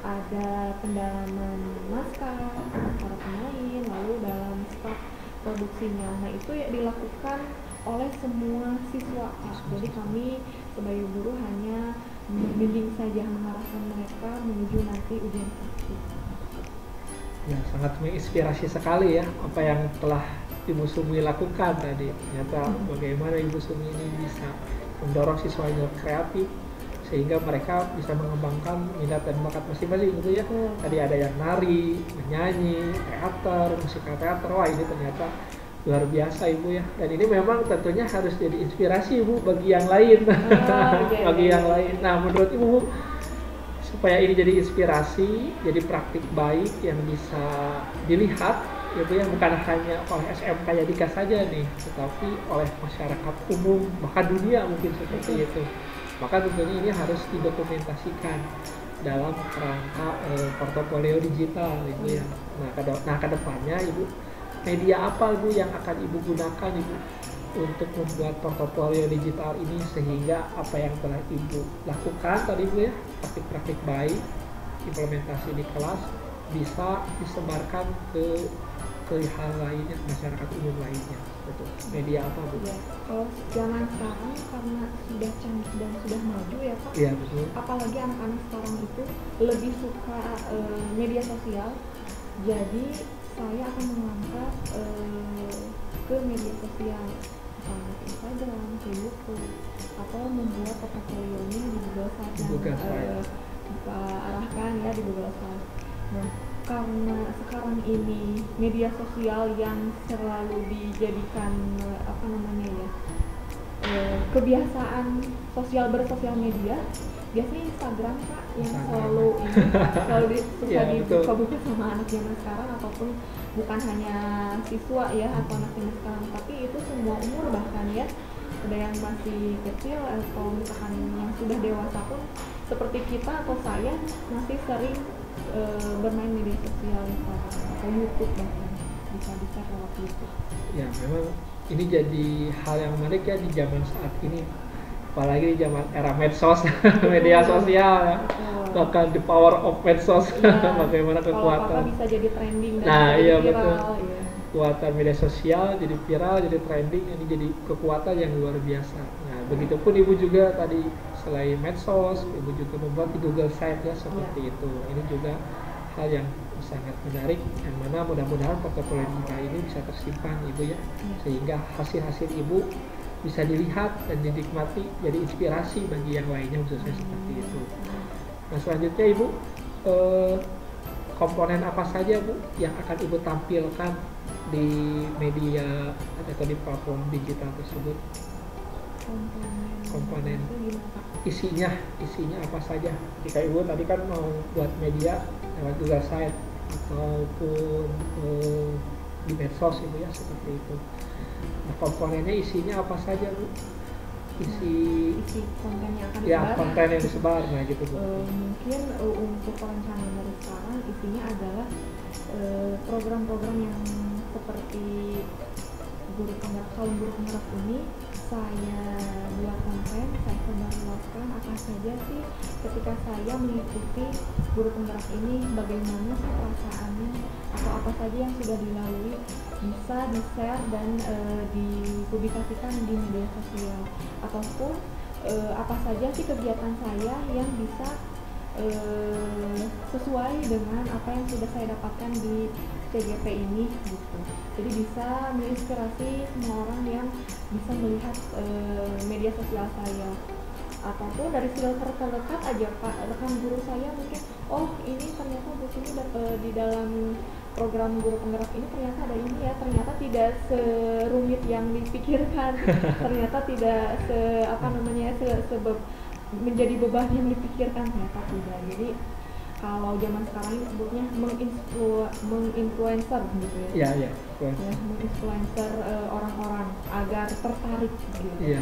ada pendalaman naskah para pemain, lalu dalam staf produksinya. Nah, itu ya dilakukan oleh semua siswa Pak. Jadi kami sebagai guru hanya membimbing saja, mengarahkan mereka menuju nanti ujian praktik. Ya, sangat menginspirasi sekali ya apa yang telah Ibu Sumi lakukan tadi. Ternyata bagaimana Ibu Sumi ini bisa mendorong siswanya kreatif sehingga mereka bisa mengembangkan minat dan bakat masing-masing gitu ya. Tadi ada yang nari, menyanyi, teater, musikal teater. Wah, ini ternyata luar biasa Ibu ya. Dan ini memang tentunya harus jadi inspirasi Ibu bagi yang lain. Bagi yang lain. Nah, menurut Ibu, supaya ini jadi inspirasi, jadi praktik baik yang bisa dilihat gitu ya, bukan hanya oleh SMK Yadika saja nih, tetapi oleh masyarakat umum, bahkan dunia mungkin seperti itu. Maka tentunya ini harus didokumentasikan dalam kerangka portofolio digital Ibu ya. Nah, kedepannya Ibu, media apa Ibu yang akan Ibu gunakan Ibu untuk membuat portofolio digital ini, sehingga apa yang telah Ibu lakukan tadi Ibu ya, praktik-praktik baik, implementasi di kelas, bisa disebarkan ke hal lainnya, masyarakat umum lainnya. Betul. Media apa Bu? Ya, kalau zaman sekarang karena sudah canggih dan sudah maju ya Pak. Iya betul. Apalagi anak-anak sekarang itu lebih suka media sosial. Jadi saya akan mengangkat ke media sosial, misalnya ke Instagram, ke YouTube, atau membuat portofolionya di Google Site yang kita arahkan ya di Google Site. Nah, karena sekarang ini media sosial yang selalu dijadikan kebiasaan bersosial media, biasanya Instagram Pak yang selalu dibuka-buka sama anak zaman sekarang, ataupun bukan hanya siswa ya atau anak zaman sekarang, tapi itu semua umur, bahkan ya ada yang masih kecil atau misalkan yang sudah dewasa pun seperti kita atau saya masih sering bermain media sosial atau YouTube, bahkan bisa lewat YouTube. Ya memang ini jadi hal yang menarik ya di zaman saat ini, apalagi di zaman era medsos, media sosial ya. Bahkan the power of medsos, ya, bagaimana kekuatan bisa jadi trending dan nah iya viral, betul ya. Kekuatan media sosial jadi viral, jadi trending, ini jadi kekuatan yang luar biasa. Nah begitupun Ibu juga tadi, selain medsos Ibu juga membuat di Google Site ya, seperti itu. Ini juga hal yang sangat menarik, yang mana mudah-mudahan portofolio kita ini bisa tersimpan Ibu ya, sehingga hasil-hasil Ibu bisa dilihat dan dinikmati, jadi inspirasi bagi yang lainnya, khususnya seperti itu. Nah selanjutnya Ibu, komponen apa saja Bu yang akan Ibu tampilkan di media atau di platform digital tersebut? Komponen isinya apa saja? Jika Ibu tadi kan mau buat media lewat Google Site ataupun di medsos Ibu ya, seperti itu. Nah komponennya isinya apa saja Bu? Isi konten yang akan disebar, konten yang disebar, nah gitu Bu. Mungkin untuk perencanaan dari sekarang isinya adalah program-program yang seperti kaum guru penggerak ini saya buat konten, saya sebarluaskan apa saja sih ketika saya mengikuti guru penggerak ini, bagaimana sih perasaannya, atau apa saja yang sudah dilalui, bisa di-share dan dipublikasikan di media sosial, ataupun apa saja sih kegiatan saya yang bisa sesuai dengan apa yang sudah saya dapatkan di CGP ini gitu. Jadi bisa menginspirasi semua orang yang bisa melihat media sosial saya, ataupun dari filter terdekat aja Pak, rekan guru saya mungkin, oh ini ternyata di sini di dalam program guru penggerak ini ternyata ada ini ya, ternyata tidak serumit yang dipikirkan, ternyata tidak menjadi beban yang dipikirkan, ternyata tidak. Jadi kalau zaman sekarang ini disebutnya menginfluencer gitu ya. Iya. Ya, menginfluencer orang-orang agar tertarik gitu. Iya.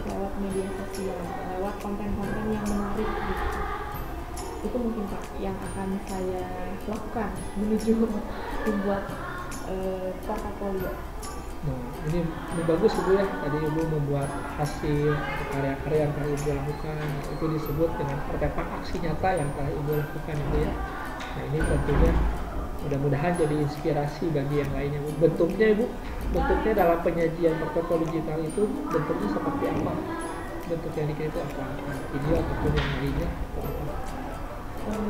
Lewat media sosial, lewat konten-konten yang menarik gitu. Itu mungkin Pak yang akan saya lakukan menuju membuat portofolio. Nah, ini bagus Ibu ya, tadi Ibu membuat hasil karya-karya yang telah Ibu lakukan, itu disebut dengan artefak aksi nyata yang telah Ibu lakukan Ibu ya. Nah ini tentunya mudah-mudahan jadi inspirasi bagi yang lainnya Bu. Bentuknya Ibu, bentuknya dalam penyajian portofolio digital itu bentuknya seperti apa? Bentuk yang dikirim itu apa? Video ataupun yang lainnya atau apa?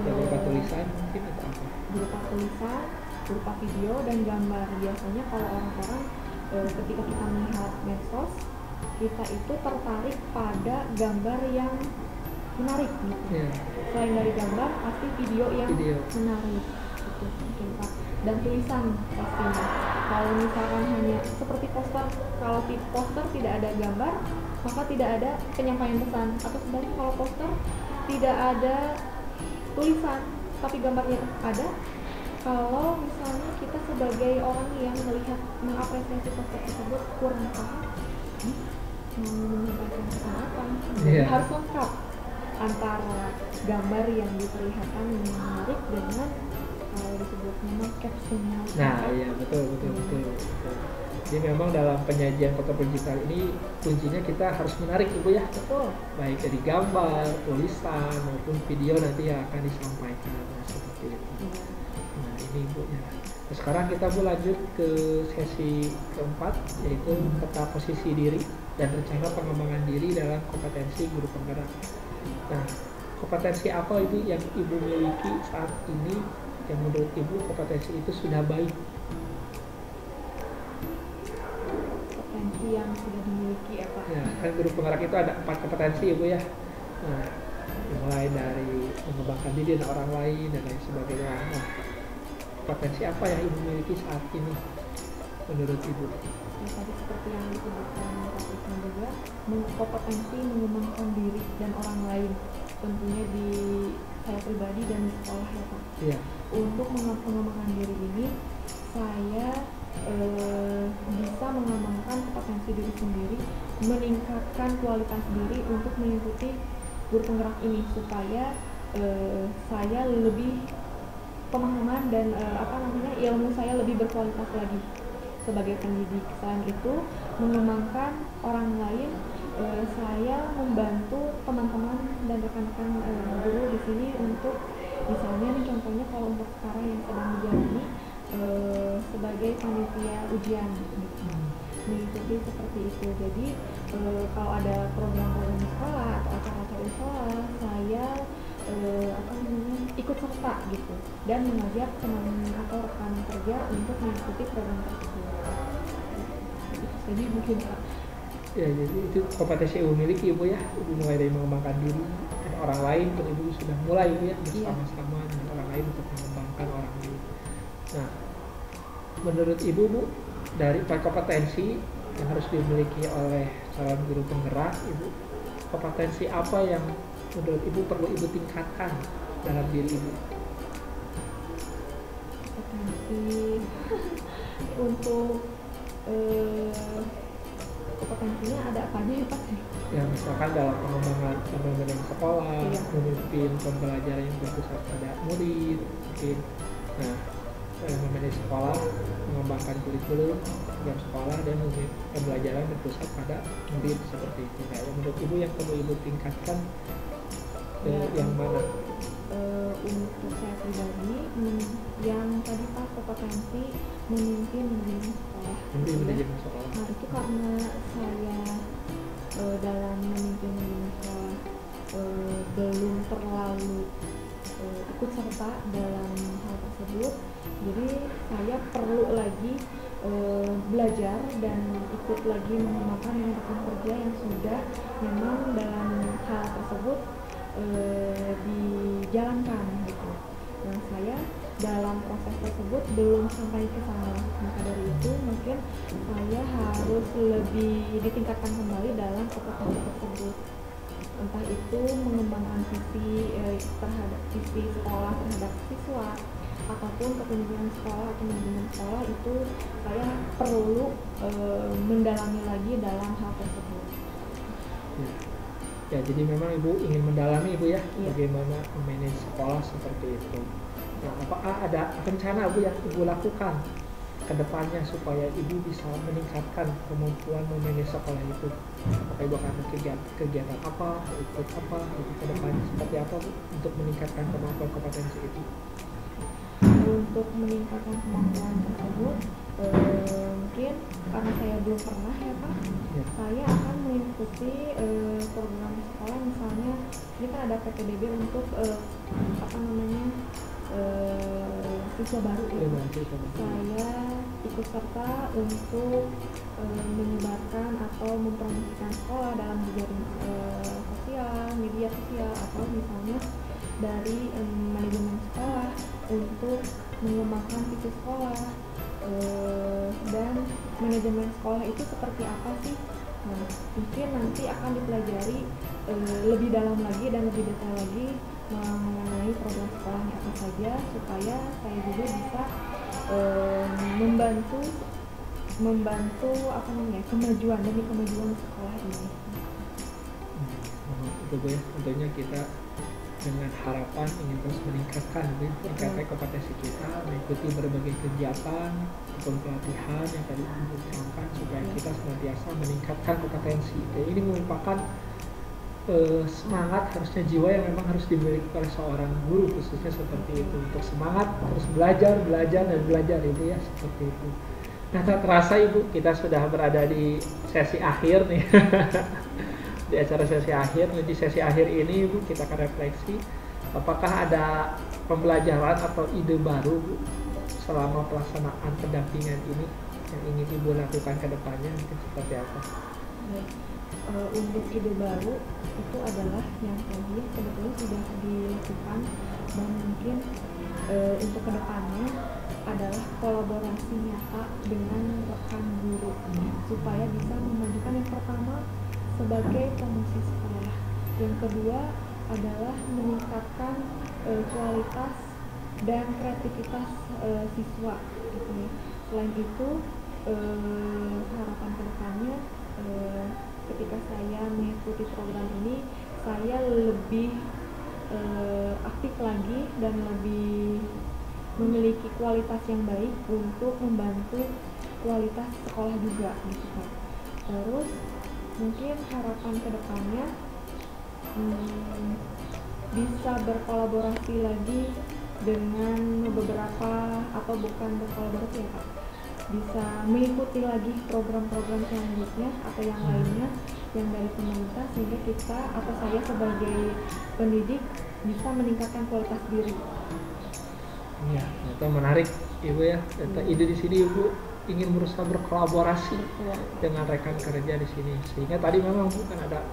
Berupa tulisan mungkin atau apa? Berupa tulisan, berupa video dan gambar. Biasanya kalau orang-orang ketika kita melihat medsos, kita itu tertarik pada gambar yang menarik gitu. Yeah. Selain dari gambar, pasti video yang menarik gitu mungkin Pak. Dan tulisan pastinya. Kalau misalkan hanya seperti poster, kalau di poster tidak ada gambar, maka tidak ada penyampaian pesan. Atau sebaliknya kalau poster tidak ada tulisan, tapi gambarnya ada. Kalau misalnya kita sebagai orang yang melihat, mengapresiasi poster tersebut kurang paham, mau menyampaikan pesan apa, Jadi Iya. harus lengkap antara gambar yang diperlihatkan yang menarik dengan kalau disebut memang captionnya. Nah, iya betul. Jadi memang dalam penyajian foto digital ini kuncinya kita harus menarik Ibu ya. Betul. Baik dari gambar, tulisan maupun video nanti yang akan disampaikan. Nah, seperti itu. Iya. Nah, ini Ibu ya. Nah, sekarang kita Bu lanjut ke sesi keempat, yaitu peta posisi diri dan rencana pengembangan diri dalam kompetensi guru penggerak. Nah, kompetensi apa Ibu yang Ibu miliki saat ini yang menurut Ibu kompetensi itu sudah baik? Kompetensi yang sudah dimiliki ya Pak. Ya, kan guru penggerak itu ada 4 kompetensi Ibu ya. Nah, mulai dari mengembangkan diri dan orang lain dan lain sebagainya. Nah, kompetensi apa yang Ibu miliki saat ini menurut Ibu? Ya, tadi seperti yang disebutkan Pak Isma juga, kompetensi mengembangkan diri dan orang lain, tentunya di saya pribadi dan di sekolah ya Pak. Iya. Untuk mengembangkan diri ini, saya bisa mengembangkan kompetensi diri sendiri, meningkatkan kualitas diri untuk mengikuti guru penggerak ini supaya saya lebih pemahaman dan ilmu saya lebih berkualitas lagi sebagai pendidik. Selain itu, mengembangkan orang lain, saya membantu teman-teman dan rekan-rekan guru di sini untuk misalnya nih contohnya kalau untuk sekarang yang sedang dijalani sebagai panitia ujian gitu. Mengikuti seperti itu. Jadi kalau ada program-program di sekolah atau acara-acara di sekolah, saya ikut serta gitu dan mengajak teman atau rekan kerja untuk mengikuti program tersebut. Jadi mungkin Pak. Ya, jadi itu kompetensi Ibu miliki Ibu ya. Ibu mulai dari mengembangkan diri dan orang lain, dan Ibu sudah mulai Ibu ya bersama-sama dengan orang lain untuk mengembangkan orang lain. Nah, menurut Ibu Bu, dari 4 kompetensi yang harus dimiliki oleh calon guru penggerak, Ibu, kompetensi apa yang menurut Ibu perlu Ibu tingkatkan dalam diri Ibu? Kompetensi untuk kompetensinya ada apa aja ya Pak? Ya, misalkan dalam pengembangan pembelajaran sekolah, Iya. memimpin pembelajaran yang berpusat pada murid, mungkin. Nah, memanage sekolah, mengembangkan kurikulum, program sekolah, dan pembelajaran berpusat pada murid seperti itu. Nah, yang menurut Ibu yang perlu Ibu tingkatkan yang mana? Untuk saya pribadi, yang tadi Pak kompetensi memimpin manajemen sekolah. Memimpin manajemen sekolah. Nah itu karena saya dalam memimpin manajemen sekolah belum terlalu ikut serta dalam hal tersebut, jadi saya perlu lagi belajar dan ikut lagi mengembangkan rekan kerja yang sudah memang dalam hal tersebut dijalankan gitu. Nah saya dalam proses tersebut belum sampai ke sana, maka dari itu mungkin saya harus lebih ditingkatkan kembali dalam kompetensi tersebut, entah itu mengembangkan visi terhadap visi sekolah terhadap siswa ataupun kepemimpinan sekolah atau manajemen sekolah, itu saya perlu mendalami lagi dalam hal tersebut. Ya, jadi memang Ibu ingin mendalami Ibu ya, Iya. bagaimana memanage sekolah seperti itu. Nah, apakah ada rencana Bu yang Ibu lakukan ke depannya supaya Ibu bisa meningkatkan kemampuan memanage sekolah itu? Apakah Ibu akan kegiatan apa, ikut apa, itu ke depannya seperti apa Bu untuk meningkatkan kemampuan kompetensi itu? Untuk meningkatkan kemampuan tersebut, mungkin karena saya belum pernah ya Pak, Ya. saya akan mengikuti program sekolah, misalnya kita ada PPDB untuk siswa baru ya. Saya ikut serta untuk menyebarkan atau mempromosikan sekolah dalam jejaring sosial, media sosial, atau misalnya dari manajemen sekolah untuk mengembangkan visi sekolah dan manajemen sekolah itu seperti apa sih. Nah, mungkin nanti akan dipelajari lebih dalam lagi dan lebih detail lagi mengenai program sekolahnya apa saja, supaya saya juga bisa membantu kemajuan demi kemajuan sekolah ini. gitu Bu ya. Tentunya kita dengan harapan ingin terus meningkatkan kompetensi kita, mengikuti berbagai kegiatan ataupun pelatihan yang tadi Ibu sampaikan supaya kita senantiasa meningkatkan kompetensi. Jadi ini merupakan semangat, harusnya jiwa yang memang harus dimiliki oleh seorang guru khususnya seperti itu, untuk semangat terus belajar Ibu ya, seperti itu. Nah, tak terasa Ibu, kita sudah berada di sesi akhir nih. Di acara sesi akhir. Di sesi akhir ini Ibu, kita akan refleksi apakah ada pembelajaran atau ide baru Bu selama pelaksanaan pendampingan ini yang ingin Ibu lakukan ke depannya, mungkin seperti apa? Untuk ide baru itu adalah yang tadi sebetulnya sudah dilakukan, dan mungkin untuk kedepannya adalah kolaborasi nyata dengan rekan guru supaya bisa memajukan yang pertama sebagai promosi sekolah, yang kedua adalah meningkatkan kualitas dan kreativitas siswa gitu ya. Selain itu harapan kedepannya ketika saya mengikuti program ini, saya lebih aktif lagi dan lebih memiliki kualitas yang baik untuk membantu kualitas sekolah juga gitu kan. Terus mungkin harapan kedepannya bisa berkolaborasi lagi dengan beberapa, atau bukan berkolaborasi ya Pak, bisa mengikuti lagi program-program selanjutnya atau yang lainnya yang dari pemerintah, sehingga kita atau saya sebagai pendidik bisa meningkatkan kualitas diri. Ya, itu menarik Ibu ya. Ide di sini Ibu ingin berusaha berkolaborasi dengan rekan kerja di sini, sehingga tadi memang bukan ada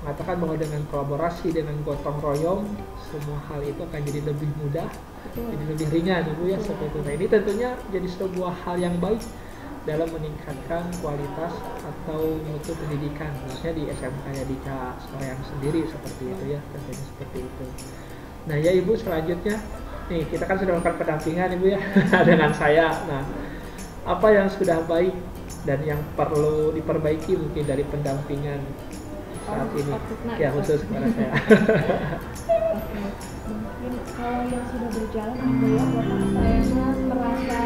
mengatakan bahwa dengan kolaborasi, dengan gotong royong, semua hal itu akan jadi lebih mudah, jadi lebih ringan Ibu ya, seperti itu. Nah, ini tentunya jadi sebuah hal yang baik dalam meningkatkan kualitas atau mutu pendidikan, khususnya di SMK Yadika Soreang sendiri seperti itu ya, tentunya seperti itu. Nah ya Ibu, selanjutnya nih kita kan sudah melakukan pendampingan Ibu ya dengan saya. Nah, apa yang sudah baik dan yang perlu diperbaiki mungkin dari pendampingan saat ini? Ya, khusus kepada saya. Mungkin kalau yang sudah berjalan Ibu ya, Bapak saya merasa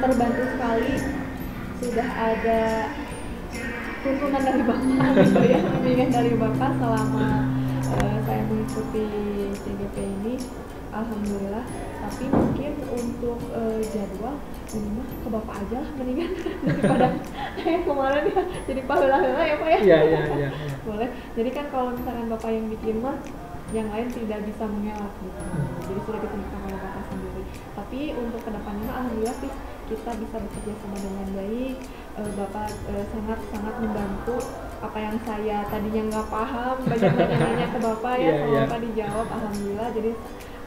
terbantu sekali, sudah ada tuntunan dari Bapak gitu ya, bimbingan dari Bapak selama saya mengikuti CGP ini, alhamdulillah. Tapi mungkin untuk jadwal ini mah ke Bapak aja lah mendingan daripada kayak kemarin ya jadi pahala-pahala ya Pak ya. Iya. Boleh. Jadi kan kalau misalkan Bapak yang bikin mah yang lain tidak bisa mengelak gitu. Jadi sudah ditentukan oleh Bapak sendiri. Tapi untuk kedepannya alhamdulillah sih kita bisa bekerja sama dengan baik. Bapak sangat membantu apa yang saya tadinya nggak paham, banyak-banyak nanya ke Bapak ya, sama Bapak dijawab, alhamdulillah. Jadi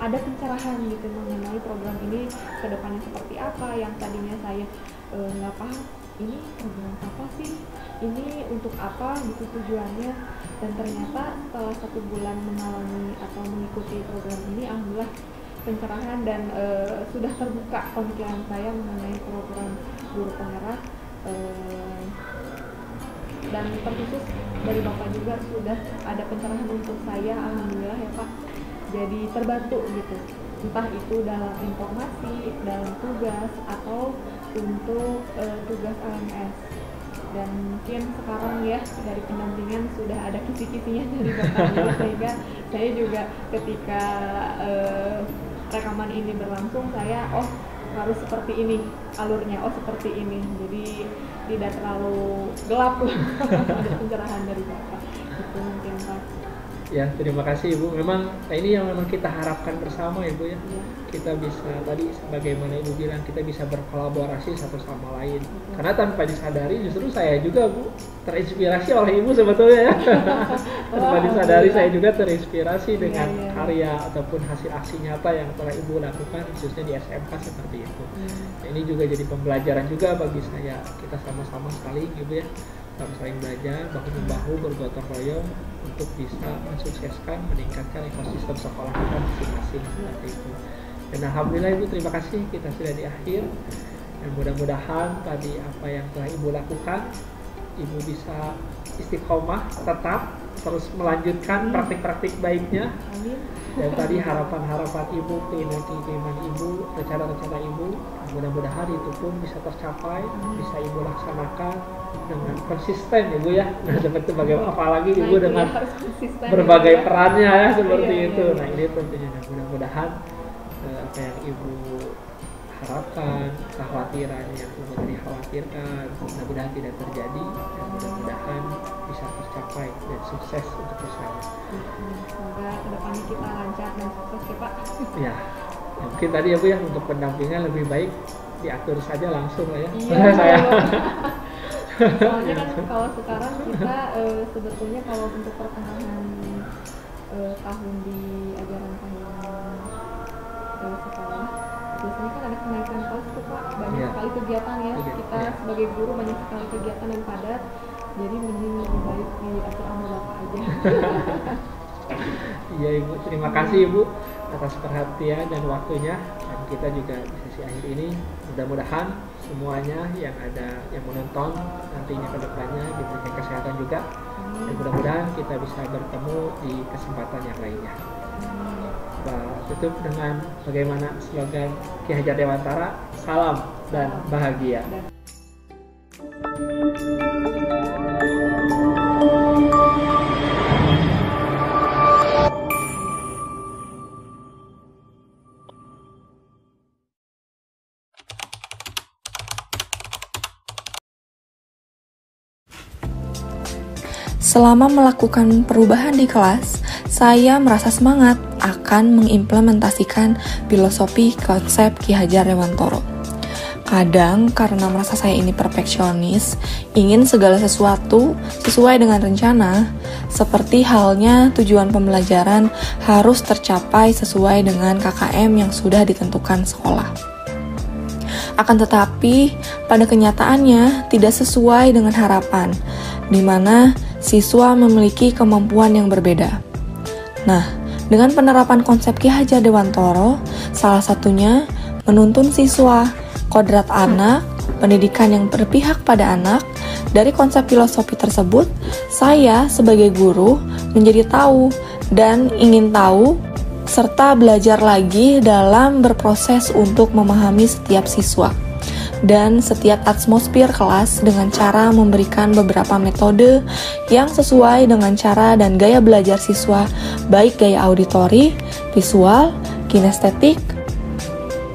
ada pencerahan gitu mengenai program ini ke depannya seperti apa, yang tadinya saya nggak paham, ini program apa sih, ini untuk apa gitu tujuannya. Dan ternyata setelah 1 bulan mengalami atau mengikuti program ini, alhamdulillah pencerahan dan sudah terbuka pemikiran saya mengenai program guru pengarah, dan terkhusus dari Bapak juga sudah ada pencerahan untuk saya, alhamdulillah ya Pak. Jadi terbantu gitu, entah itu dalam informasi, dalam tugas, atau untuk tugas LMS. Dan mungkin sekarang ya dari pendampingan sudah ada kisi-kisinya dari Bapak, sehingga saya juga ketika rekaman ini berlangsung, saya harus seperti ini alurnya, seperti ini, jadi tidak terlalu gelap. Ada pencerahan dari Bapak itu mungkin Pak. Ya, terima kasih Ibu. Memang ini yang memang kita harapkan bersama Ibu ya. Kita bisa tadi sebagaimana Ibu bilang, kita bisa berkolaborasi satu sama lain. Karena tanpa disadari justru saya juga Bu terinspirasi oleh Ibu sebetulnya ya. Tanpa disadari saya juga terinspirasi dengan karya ataupun hasil aksi nyata yang telah Ibu lakukan khususnya di SMK seperti itu. Nah, ini juga jadi pembelajaran juga bagi saya. Kita sama-sama saling Ibu ya, saling belajar, bahu-membahu, bergotong royong untuk bisa mensukseskan, meningkatkan ekosistem sekolah kita masing-masing seperti itu. Dan alhamdulillah Ibu, terima kasih, kita sudah di akhir. Dan mudah-mudahan tadi apa yang telah Ibu lakukan ibu bisa istiqomah tetap terus melanjutkan praktik-praktik baiknya. Amin. Dan tadi harapan-harapan ibu, keinginan ibu, rencana-rencana ibu, mudah-mudahan itu pun bisa tercapai, bisa ibu laksanakan dengan konsisten ibu ya. Nah seperti bagaimana, apalagi ibu dengan berbagai perannya ya seperti itu. Nah ini tentunya mudah-mudahan apa yang ibu harapkan, kekhawatiran yang ibu tadi khawatirkan, mudah-mudahan tidak terjadi dan mudah-mudahan bisa tercapai dan sukses untuk bersama. Semoga kedepannya kita lancar dan sukses ya Pak. Ya, mungkin tadi ya Bu ya, untuk pendampingan lebih baik diatur saja langsung lah ya. Iya. Saya. Soalnya kan kalau sekarang kita sebetulnya kalau untuk pertengahan tahun di ajaran tahun sekolah biasanya kan ada kenaikan kelas tuh Pak, banyak sekali kegiatan ya, kita sebagai guru banyak sekali kegiatan yang padat, jadi mending lebih baik diatur sama Bapak aja. Iya Ibu, terima kasih Ibu atas perhatian dan waktunya, dan kita juga di sesi akhir ini mudah-mudahan semuanya yang ada yang menonton nantinya ke depannya diberikan kesehatan juga, dan mudah-mudahan kita bisa bertemu di kesempatan yang lainnya. Tutup dengan bagaimana slogan Ki Hajar Dewantara, salam dan bahagia. Selama melakukan perubahan di kelas, saya merasa semangat akan mengimplementasikan filosofi konsep Ki Hajar Dewantara. Kadang karena merasa saya ini perfeksionis, ingin segala sesuatu sesuai dengan rencana, seperti halnya tujuan pembelajaran harus tercapai sesuai dengan KKM yang sudah ditentukan sekolah. Akan tetapi, pada kenyataannya tidak sesuai dengan harapan, di mana siswa memiliki kemampuan yang berbeda. Nah, dengan penerapan konsep Ki Hajar Dewantara, salah satunya menuntun siswa, kodrat anak, pendidikan yang berpihak pada anak. Dari konsep filosofi tersebut, saya sebagai guru menjadi tahu dan ingin tahu serta belajar lagi dalam berproses untuk memahami setiap siswa dan setiap atmosfer kelas dengan cara memberikan beberapa metode yang sesuai dengan cara dan gaya belajar siswa, baik gaya auditori, visual, kinestetik,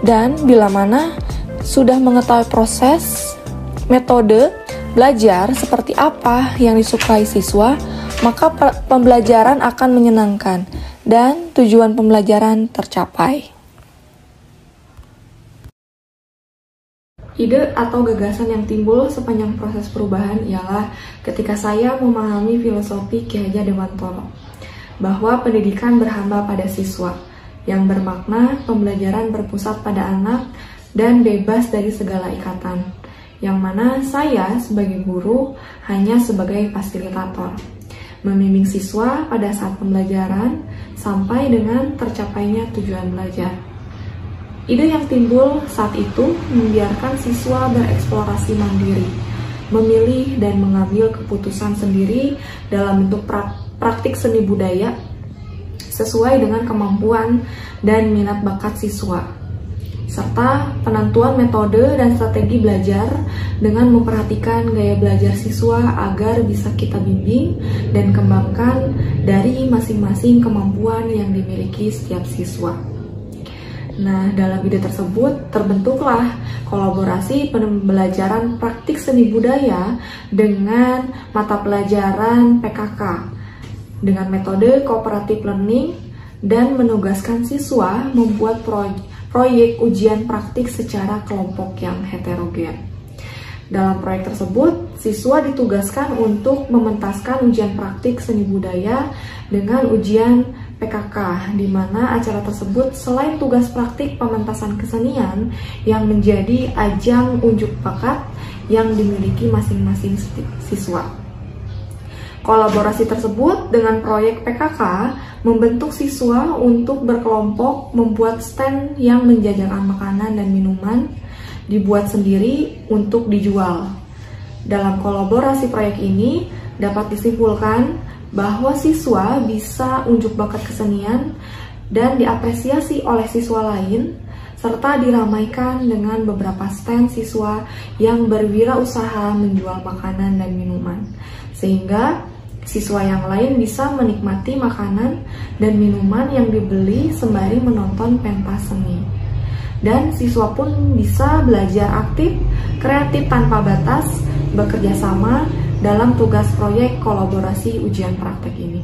dan bila mana sudah mengetahui proses metode belajar seperti apa yang disukai siswa, maka pembelajaran akan menyenangkan dan tujuan pembelajaran tercapai. Ide atau gagasan yang timbul sepanjang proses perubahan ialah ketika saya memahami filosofi Ki Hajar Dewantara, bahwa pendidikan berhamba pada siswa, yang bermakna pembelajaran berpusat pada anak dan bebas dari segala ikatan, yang mana saya sebagai guru hanya sebagai fasilitator, membimbing siswa pada saat pembelajaran sampai dengan tercapainya tujuan belajar. Ide yang timbul saat itu membiarkan siswa bereksplorasi mandiri, memilih dan mengambil keputusan sendiri dalam bentuk praktik seni budaya sesuai dengan kemampuan dan minat bakat siswa, serta penentuan metode dan strategi belajar dengan memperhatikan gaya belajar siswa agar bisa kita bimbing dan kembangkan dari masing-masing kemampuan yang dimiliki setiap siswa. Nah, dalam ide tersebut terbentuklah kolaborasi pembelajaran praktik seni budaya dengan mata pelajaran PKK dengan metode cooperative learning dan menugaskan siswa membuat proyek ujian praktik secara kelompok yang heterogen. Dalam proyek tersebut, siswa ditugaskan untuk mementaskan ujian praktik seni budaya dengan ujian PKK, di mana acara tersebut selain tugas praktik pementasan kesenian yang menjadi ajang unjuk bakat yang dimiliki masing-masing siswa. Kolaborasi tersebut dengan proyek PKK membentuk siswa untuk berkelompok membuat stand yang menjajakan makanan dan minuman dibuat sendiri untuk dijual. Dalam kolaborasi proyek ini dapat disimpulkan bahwa siswa bisa unjuk bakat kesenian dan diapresiasi oleh siswa lain, serta diramaikan dengan beberapa stand siswa yang berwirausaha menjual makanan dan minuman, sehingga siswa yang lain bisa menikmati makanan dan minuman yang dibeli sembari menonton pentas seni. Dan siswa pun bisa belajar aktif, kreatif tanpa batas, bekerja sama dalam tugas proyek kolaborasi ujian praktek ini.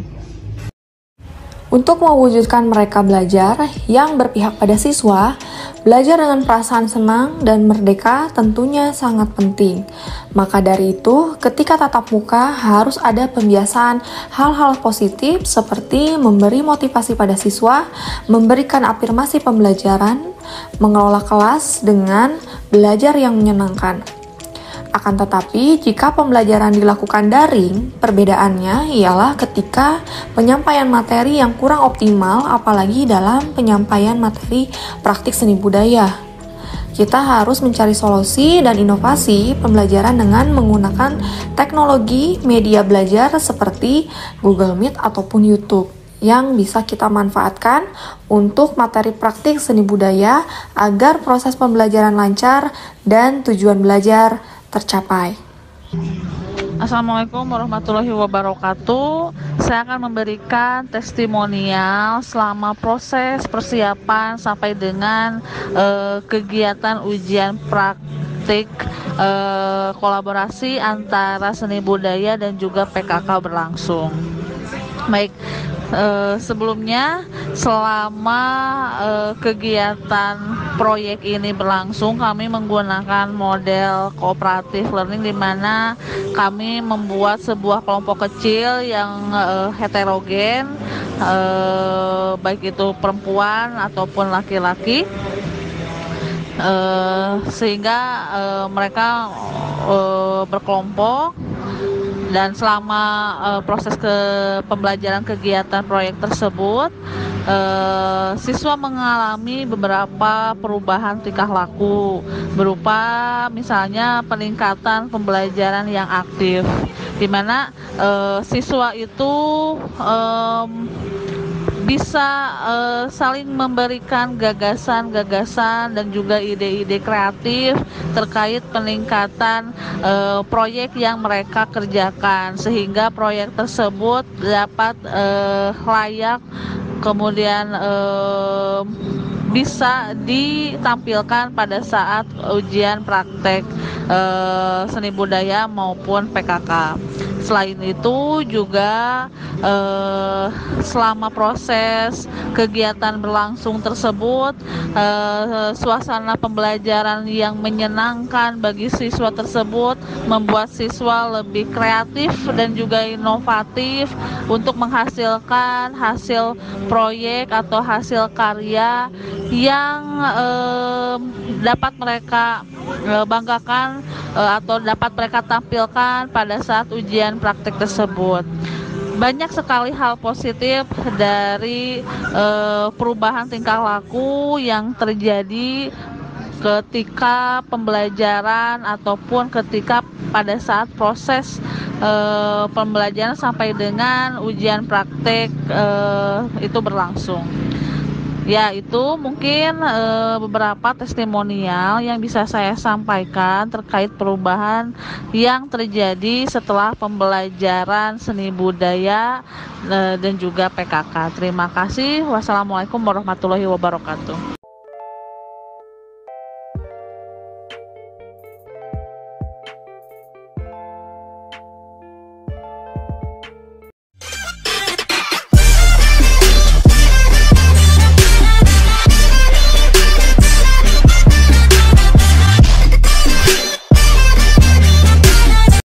Untuk mewujudkan mereka belajar yang berpihak pada siswa, belajar dengan perasaan senang dan merdeka tentunya sangat penting. Maka dari itu, ketika tatap muka harus ada pembiasaan hal-hal positif seperti memberi motivasi pada siswa, memberikan afirmasi pembelajaran, mengelola kelas dengan belajar yang menyenangkan. Akan tetapi, jika pembelajaran dilakukan daring, perbedaannya ialah ketika penyampaian materi yang kurang optimal, apalagi dalam penyampaian materi praktik seni budaya. Kita harus mencari solusi dan inovasi pembelajaran dengan menggunakan teknologi media belajar seperti Google Meet ataupun YouTube yang bisa kita manfaatkan untuk materi praktik seni budaya agar proses pembelajaran lancar dan tujuan belajar tercapai. Assalamualaikum warahmatullahi wabarakatuh. Saya akan memberikan testimonial selama proses persiapan sampai dengan kegiatan ujian praktik kolaborasi antara seni budaya dan juga PKK berlangsung. Baik, sebelumnya selama kegiatan proyek ini berlangsung, kami menggunakan model cooperative learning di mana kami membuat sebuah kelompok kecil yang heterogen, baik itu perempuan ataupun laki-laki, sehingga mereka berkelompok. Dan selama proses pembelajaran kegiatan proyek tersebut, siswa mengalami beberapa perubahan tingkah laku berupa misalnya peningkatan pembelajaran yang aktif, di mana siswa itu bisa saling memberikan gagasan-gagasan dan juga ide-ide kreatif terkait peningkatan proyek yang mereka kerjakan, sehingga proyek tersebut dapat layak kemudian bisa ditampilkan pada saat ujian praktek seni budaya maupun PKK. Selain itu juga selama proses kegiatan berlangsung tersebut, suasana pembelajaran yang menyenangkan bagi siswa tersebut membuat siswa lebih kreatif dan juga inovatif untuk menghasilkan hasil proyek atau hasil karya yang dapat mereka banggakan atau dapat mereka tampilkan pada saat ujian praktik tersebut. Banyak sekali hal positif dari perubahan tingkah laku yang terjadi ketika pembelajaran ataupun ketika pada saat proses pembelajaran sampai dengan ujian praktik itu berlangsung. Ya, itu mungkin beberapa testimonial yang bisa saya sampaikan terkait perubahan yang terjadi setelah pembelajaran seni budaya dan juga PKK. Terima kasih. Wassalamualaikum warahmatullahi wabarakatuh.